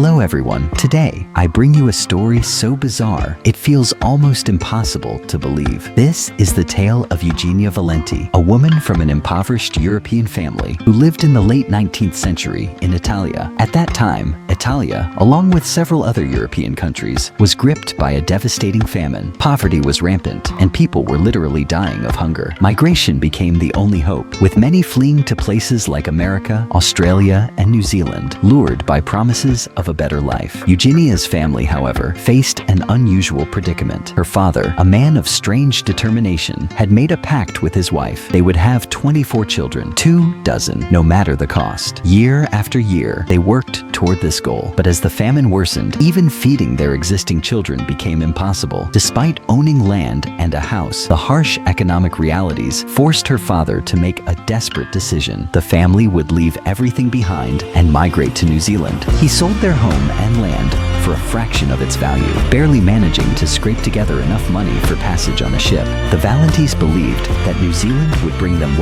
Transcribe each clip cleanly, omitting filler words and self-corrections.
Hello everyone. Today, I bring you a story so bizarre, it feels almost impossible to believe. This is the tale of Eugenia Valenti, a woman from an impoverished European family who lived in the late 19th century in Italia. At that time, Italia, along with several other European countries, was gripped by a devastating famine. Poverty was rampant, and people were literally dying of hunger. Migration became the only hope, with many fleeing to places like America, Australia, and New Zealand, lured by promises of a better life. Eugenia's family, however, faced an unusual predicament. Her father, a man of strange determination, had made a pact with his wife. They would have 24 children, 24, no matter the cost. Year after year, they worked toward this goal. But as the famine worsened, even feeding their existing children became impossible. Despite owning land and a house, the harsh economic realities forced her father to make a desperate decision. The family would leave everything behind and migrate to New Zealand. He sold their home and land for a fraction of its value, barely managing to scrape together enough money for passage on a ship. The Valentis believed that New Zealand would bring them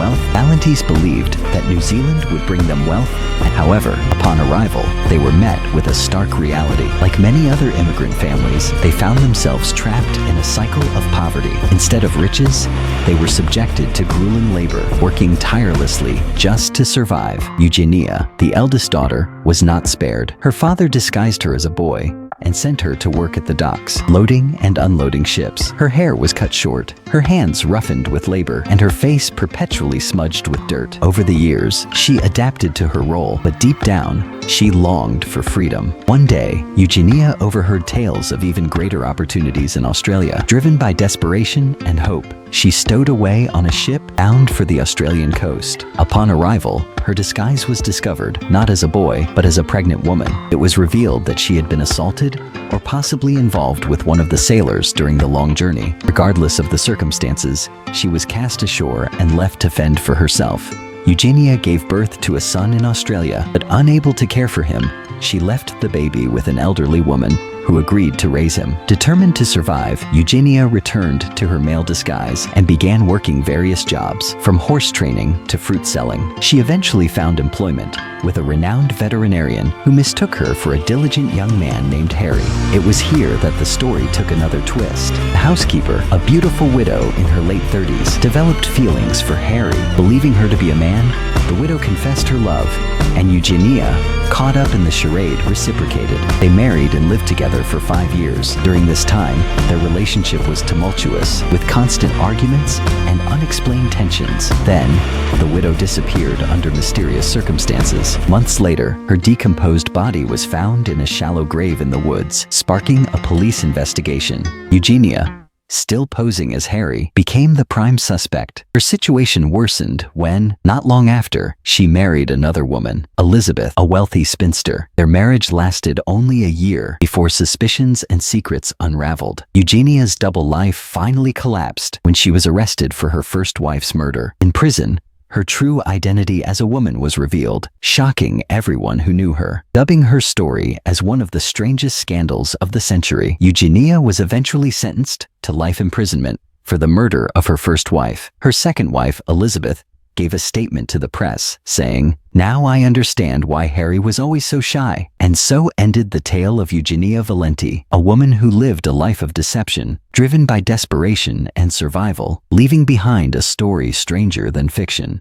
wealth. However, upon arrival, they were met with a stark reality. Like many other immigrant families, they found themselves trapped in a cycle of poverty. Instead of riches, they were subjected to grueling labor, working tirelessly just to survive. Eugenia, the eldest daughter, was not spared. Her father disguised her as a boy and sent her to work at the docks, loading and unloading ships. Her hair was cut short, her hands roughened with labor, and her face perpetually smudged with dirt. Over the years, she adapted to her role, but deep down, she longed for freedom. One day, Eugenia overheard tales of even greater opportunities in Australia. Driven by desperation and hope, she stowed away on a ship bound for the Australian coast. Upon arrival, her disguise was discovered, not as a boy, but as a pregnant woman. It was revealed that she had been assaulted or possibly involved with one of the sailors during the long journey. Regardless of the circumstances, she was cast ashore and left to fend for herself. Eugenia gave birth to a son in Australia, but unable to care for him, she left the baby with an elderly woman who agreed to raise him. Determined to survive, Eugenia returned to her male disguise and began working various jobs, from horse training to fruit selling. She eventually found employment with a renowned veterinarian who mistook her for a diligent young man named Harry. It was here that the story took another twist. The housekeeper, a beautiful widow in her late 30s, developed feelings for Harry. Believing her to be a man, the widow confessed her love, and Eugenia, caught up in the charade, reciprocated. They married and lived together for 5 years. During this time, their relationship was tumultuous, with constant arguments and unexplained tensions. Then, the widow disappeared under mysterious circumstances. Months later, her decomposed body was found in a shallow grave in the woods, sparking a police investigation. Eugenia, still posing as Harry, became the prime suspect. Her situation worsened when, not long after, she married another woman, Elizabeth, a wealthy spinster. Their marriage lasted only a year before suspicions and secrets unraveled. Eugenia's double life finally collapsed when she was arrested for her first wife's murder. In prison, her true identity as a woman was revealed, shocking everyone who knew her. Dubbing her story as one of the strangest scandals of the century, Eugenia was eventually sentenced to life imprisonment for the murder of her first wife. Her second wife, Elizabeth, gave a statement to the press, saying, "Now I understand why Harry was always so shy." And so ended the tale of Eugenia Valenti, a woman who lived a life of deception, driven by desperation and survival, leaving behind a story stranger than fiction.